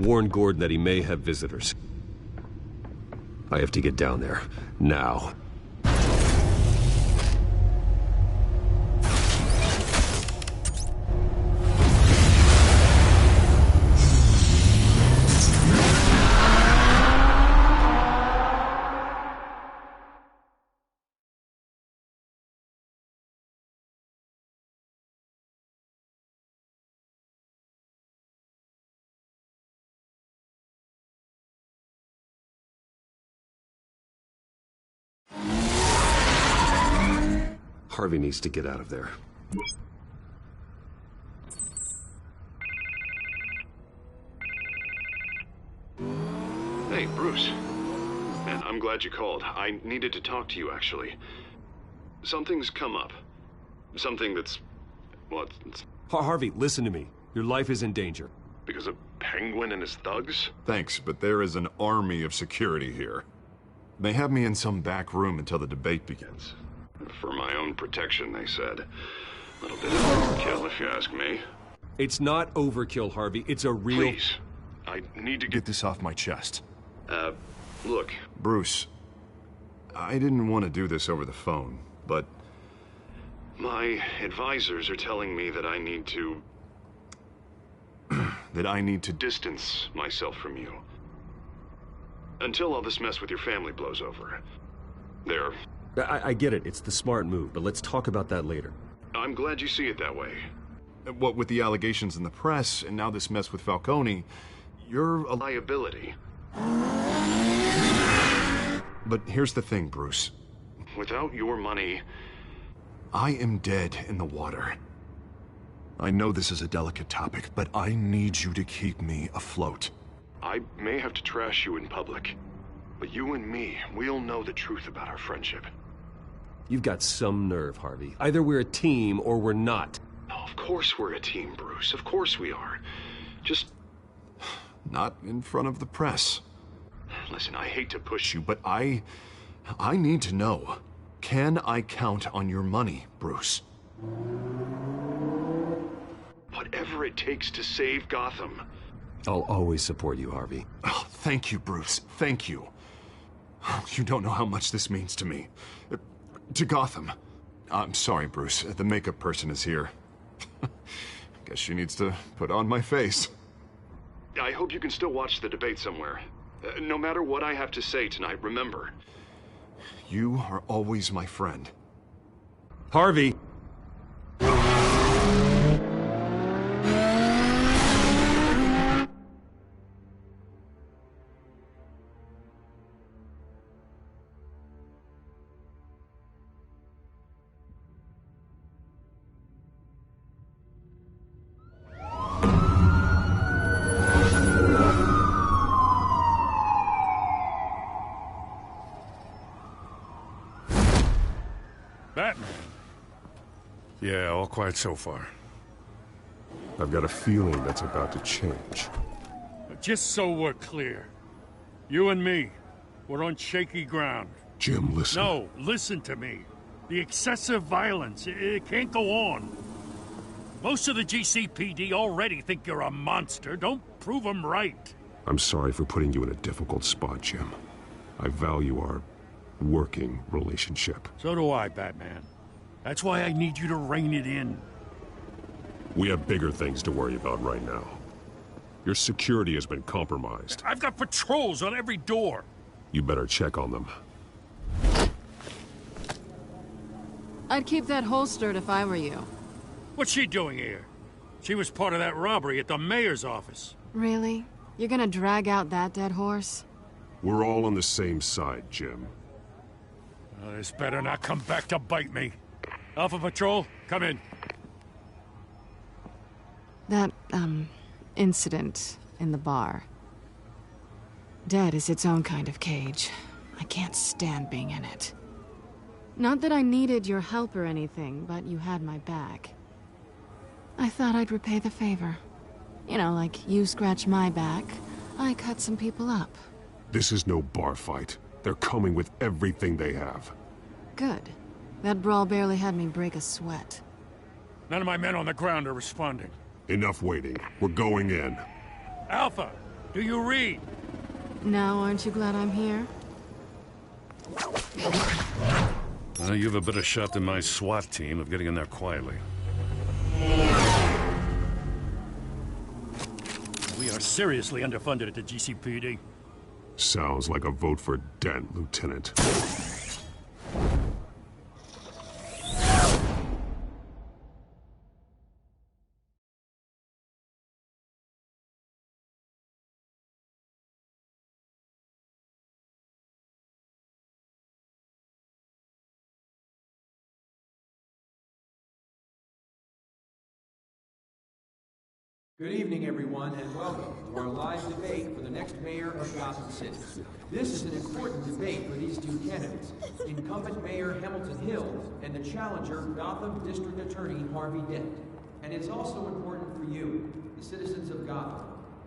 Warn Gordon that he may have visitors. I have to get down there. Now. Harvey needs to get out of there. Hey, Bruce. Man, I'm glad you called. I needed to talk to you, actually. Something's come up. Something that's... well, it's... Harvey, listen to me. Your life is in danger. Because of Penguin and his thugs? Thanks, but there is an army of security here. They have me in some back room until the debate begins. For my own protection, they said. A little bit of overkill, if you ask me. It's not overkill, Harvey. It's a real... Please. I need to get this off my chest. Look. Bruce, I didn't want to do this over the phone, but... my advisors are telling me that I need to... that I need to distance myself from you. Until all this mess with your family blows over. They're... I get it. It's the smart move, but let's talk about that later. I'm glad you see it that way. What with the allegations in the press, and now this mess with Falcone, you're a liability. But here's the thing, Bruce. Without your money... I am dead in the water. I know this is a delicate topic, but I need you to keep me afloat. I may have to trash you in public, but you and me, we'll know the truth about our friendship. You've got some nerve, Harvey. Either we're a team or we're not. Oh, of course we're a team, Bruce. Of course we are. Just... not in front of the press. Listen, I hate to push you, but I need to know. Can I count on your money, Bruce? Whatever it takes to save Gotham. I'll always support you, Harvey. Oh, thank you, Bruce. Thank you. You don't know how much this means to me. To Gotham. I'm sorry, Bruce. The makeup person is here. Guess she needs to put on my face. I hope you can still watch the debate somewhere. No matter what I have to say tonight, remember, you are always my friend. Harvey! Batman. Yeah, all quiet so far. I've got a feeling that's about to change. Just so we're clear, you and me, we're on shaky ground. Jim, listen. No, listen to me. The excessive violence, it can't go on. Most of the GCPD already think you're a monster. Don't prove them right. I'm sorry for putting you in a difficult spot, Jim. I value our working relationship. So do I, Batman. That's why I need you to rein it in. We have bigger things to worry about right now. Your security has been compromised. I've got patrols on every door. You better check on them. I'd keep that holstered if I were you. What's she doing here? She was part of that robbery at the mayor's office. Really? You're gonna drag out that dead horse? We're all on the same side, Jim. This better not come back to bite me. Alpha Patrol, come in. That, incident in the bar. Dead is its own kind of cage. I can't stand being in it. Not that I needed your help or anything, but you had my back. I thought I'd repay the favor. You know, like you scratch my back, I cut some people up. This is no bar fight. They're coming with everything they have. Good. That brawl barely had me break a sweat. None of my men on the ground are responding. Enough waiting. We're going in. Alpha, do you read? Now, aren't you glad I'm here? You have a better shot than my SWAT team of getting in there quietly. We are seriously underfunded at the GCPD. Sounds like a vote for Dent, Lieutenant. Good evening, everyone, and welcome to our live debate for the next mayor of Gotham City. This is an important debate for these two candidates, incumbent Mayor Hamilton Hill and the challenger, Gotham District Attorney Harvey Dent. And it's also important for you, the citizens of Gotham,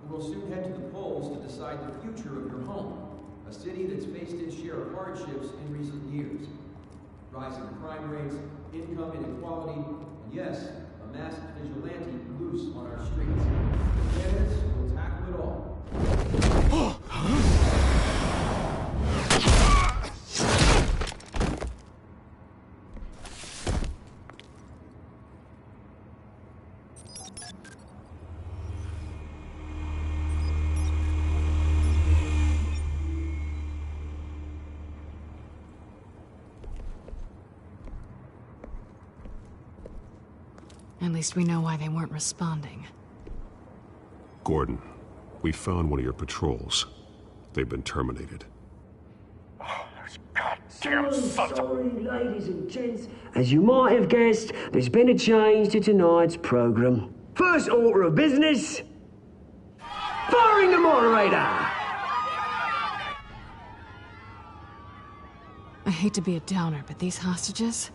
who will soon head to the polls to decide the future of your home, a city that's faced its share of hardships in recent years. Rising crime rates, income inequality, and yes, a masked vigilante loose on our streets. The candidates will tackle it all. At least we know why they weren't responding. Gordon, we found one of your patrols. They've been terminated. So sorry, ladies and gents. As you might have guessed, there's been a change to tonight's program. First order of business, firing the moderator. I hate to be a downer, but these hostages,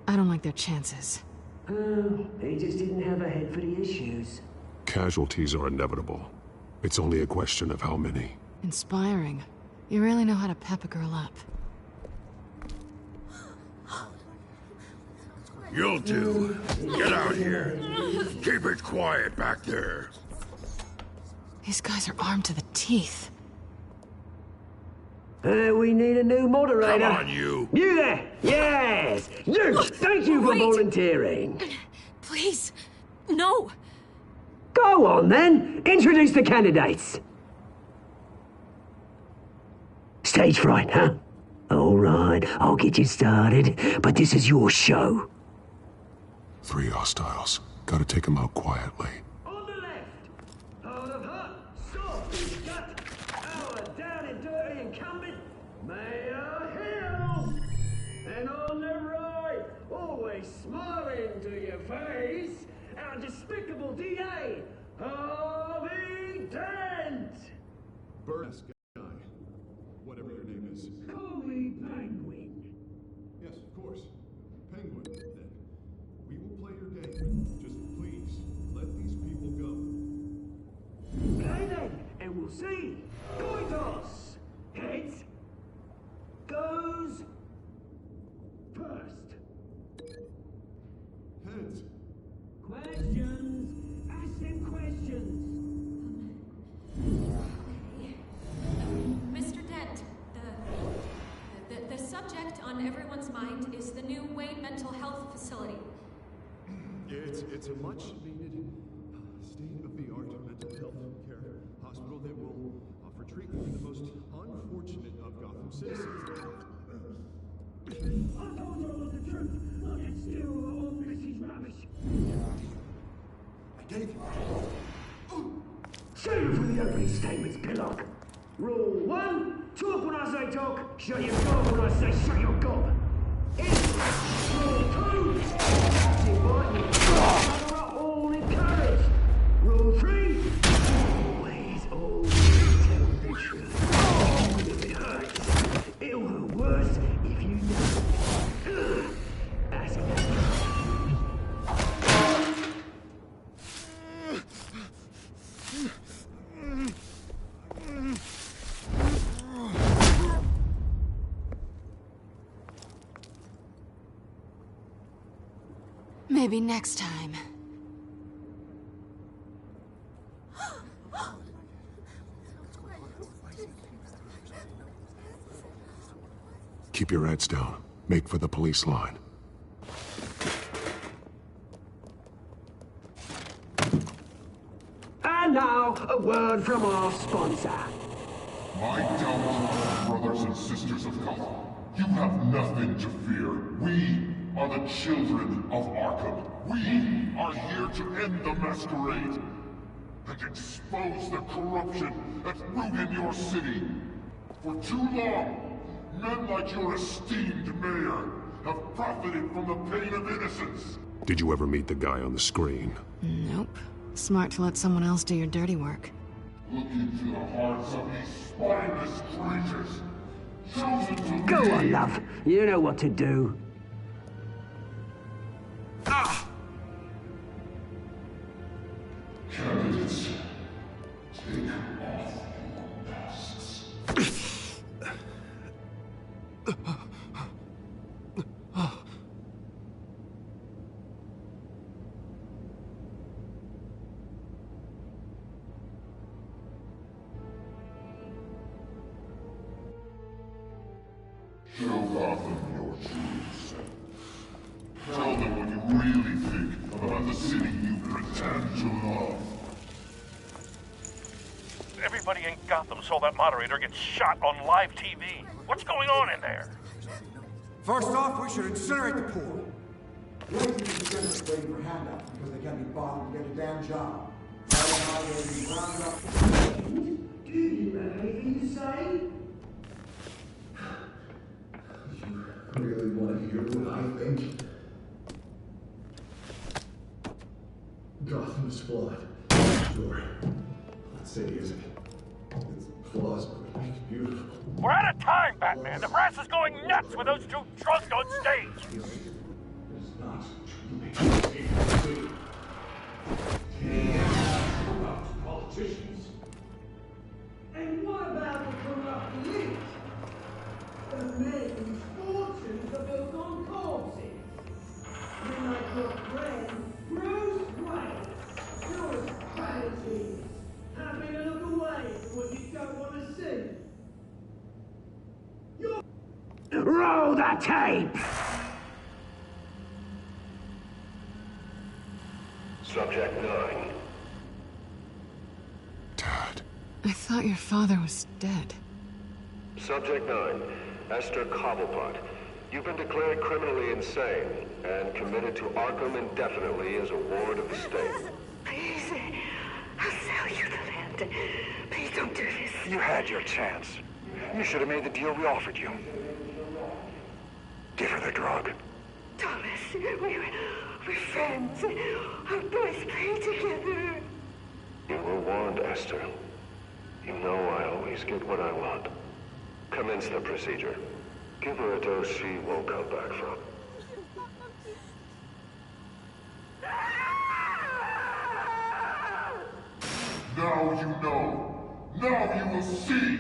I don't like their chances. He just didn't have a head for the issues. Casualties are inevitable. It's only a question of how many. Inspiring. You really know how to pep a girl up. You'll do. Get out here. Keep it quiet back there. These guys are armed to the teeth. We need a new moderator. Come on, you. You there! Yes! You! Thank you for volunteering. Please, no. Go Go on, then. Introduce the candidates. Stage fright, huh? All right, I'll get you started, but this is your show. 3 hostiles. Gotta take them out quietly. On the left, hard of heart, soft, gut, our down and dirty incumbent, Mayor Hill. And on the right, always smiling to your face, our despicable DA, Harvey Dent. Burns guy. Whatever your name is. Call me Penguin. Yes, of course. Penguin, then. We will play your game. Just please, let these people go. Okay then, and we'll see. Coin toss. Heads goes first. Heads. Questions. Ask them questions. Mr. Dent, the subject on everyone's mind is the new Wayne Mental Health Facility. It's a much-needed state-of-the-art mental health care hospital that will offer treatment for the most unfortunate of Gotham citizens. I told you all the truth. I can steal all Missy's rubbish. I gave you. Show you for the opening statements, Pillock. Rule 1, talk when I say talk, shut your gob when I say shut your gob. Rule 2, active vital, cover up all encouraged. Rule 3, always tell the truth. If it hurts, it'll hurt worse if you know. Ask that. Maybe next time. Keep your heads down. Make for the police line. And now, a word from our sponsor. My downfall, brothers and sisters of Gotham. You have nothing to fear. We are the children of Arkham. We are here to end the masquerade and expose the corruption that's ruined your city. For too long, men like your esteemed mayor have profited from the pain of innocence. Did you ever meet the guy on the screen? Nope. Smart to let someone else do your dirty work. Look into the hearts of these spineless creatures. Chosen to Go lead. on, love. You know what to do. Candidates, take off your masks. Show Gotham your true self. Tell them what you really think about the city you pretend to love. Everybody in Gotham saw that moderator get shot on live TV. What's going on in there? First off, we should incinerate the poor. Waiting for handouts because they can't be bothered to get a damn job. Do you have anything to say? You really want to hear what I think? Gotham is flawed. Sure. Let's say it isn't. Its flaws would make it beautiful. We're out of time, Batman. The press is going nuts with those two drunks on stage. It's not true. Corrupt politicians. And what about the corrupt elite? The men whose fortunes are built on corpses. Men like your friend, Bruce Wayne. You're as bad as he is. Happy to look away from what you don't want to see. Roll the tape! Subject 9. I thought your father was dead. Subject 9, Esther Cobblepot. You've been declared criminally insane and committed to Arkham indefinitely as a ward of the state. Please, I'll sell you the land. Please don't do this. You had your chance. You should have made the deal we offered you. Give her the drug. Thomas, we're friends. Our boys play together. You were warned, Esther. You know I always get what I want. Commence the procedure. Give her a dose she won't come back from. Now you know. Now you will see.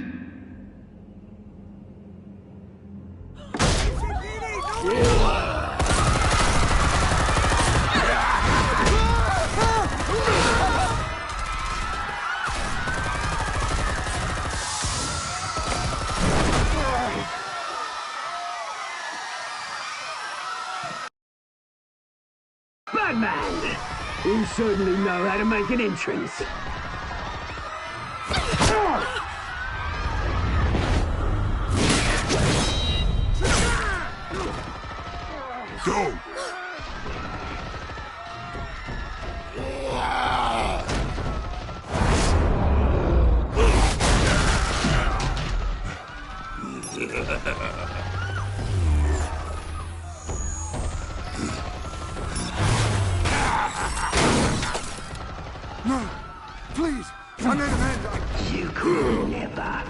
Batman! You certainly know how to make an entrance. Go! No! Please! I made an end! You could never.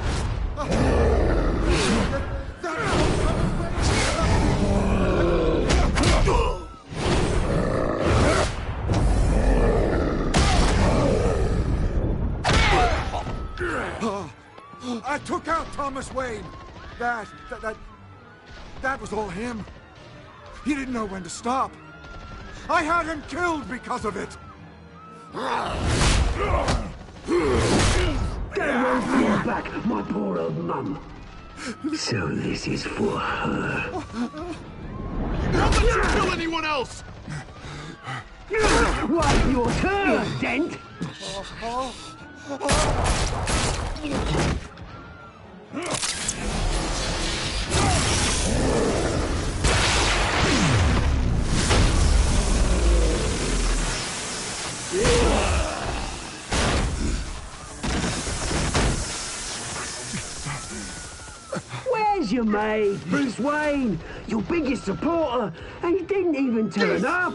I took out Thomas Wayne. That was all him. He didn't know when to stop. I had him killed because of it. That won't bring back my poor old mum. So this is for her. Don't let you kill anyone else! Wait your turn, Dent! Where's your mate, Bruce Wayne? Your biggest supporter, and he didn't even turn up.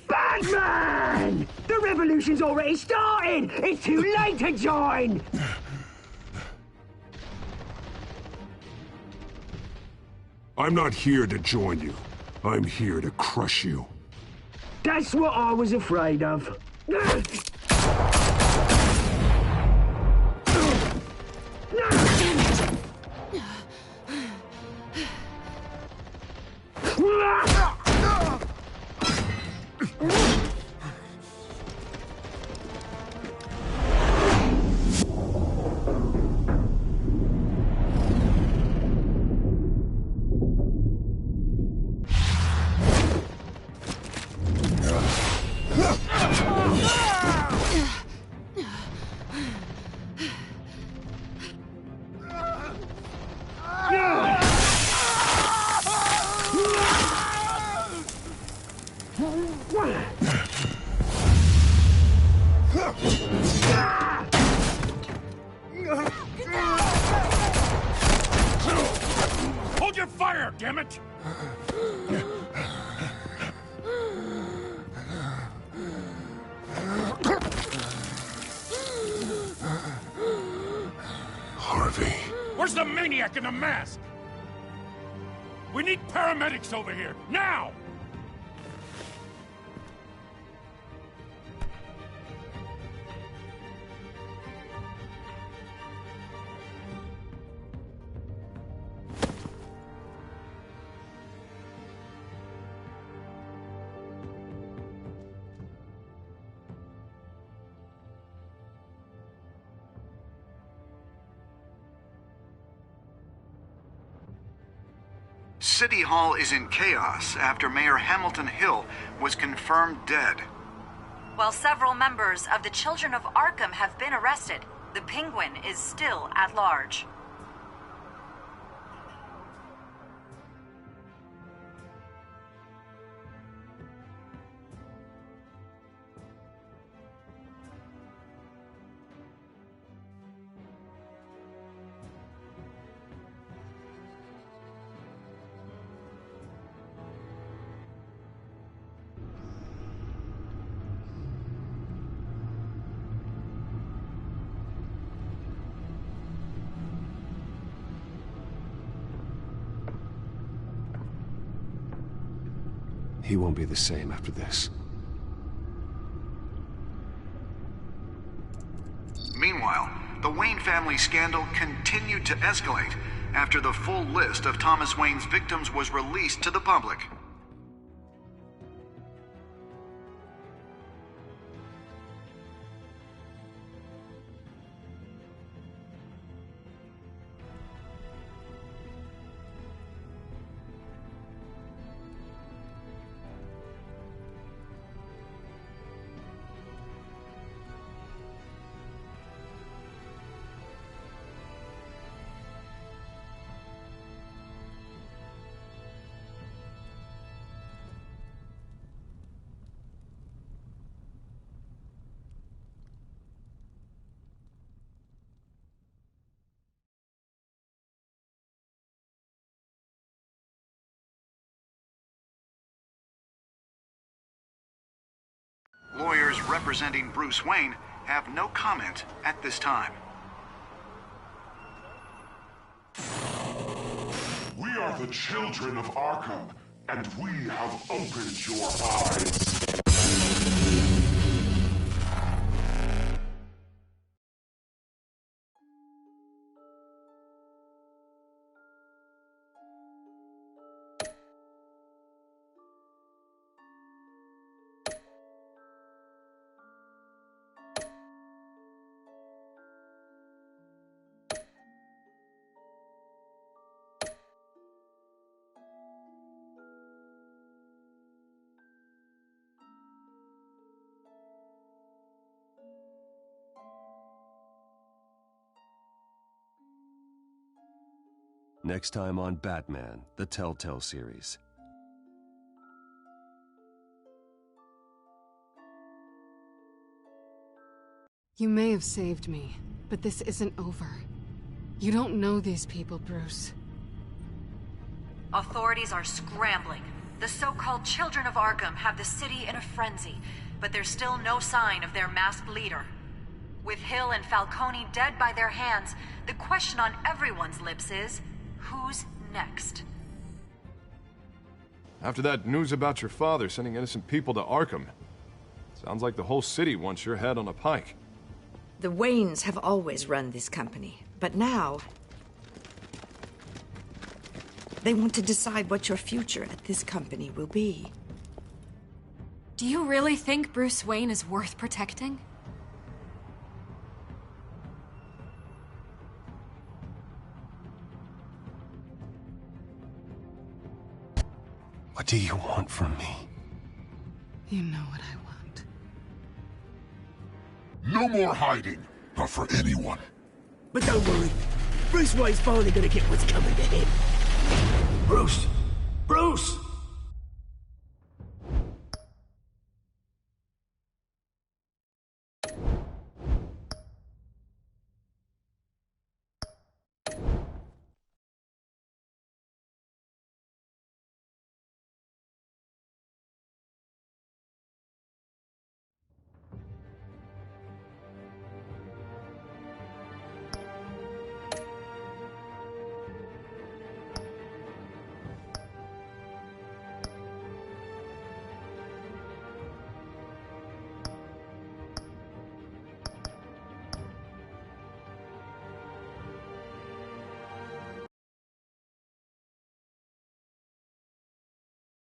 Batman! The revolution's already started! It's too late to join! I'm not here to join you. I'm here to crush you. That's what I was afraid of. Hold your fire, damn it! Harvey. Where's the maniac in the mask? We need paramedics over here, now! City Hall is in chaos after Mayor Hamilton Hill was confirmed dead. While several members of the Children of Arkham have been arrested, the Penguin is still at large. He won't be the same after this. Meanwhile, the Wayne family scandal continued to escalate after the full list of Thomas Wayne's victims was released to the public. Lawyers representing Bruce Wayne have no comment at this time. We are the children of Arkham, and we have opened your eyes. Next time on Batman, the Telltale series. You may have saved me, but this isn't over. You don't know these people, Bruce. Authorities are scrambling. The so-called Children of Arkham have the city in a frenzy, but there's still no sign of their masked leader. With Hill and Falcone dead by their hands, the question on everyone's lips is, who's next? After that news about your father sending innocent people to Arkham, sounds like the whole city wants your head on a pike. The Waynes have always run this company, but now they want to decide what your future at this company will be. Do you really think Bruce Wayne is worth protecting? What do you want from me? You know what I want. No more hiding, not for anyone. But don't worry, Bruce Wayne's finally gonna get what's coming to him. Bruce! Bruce!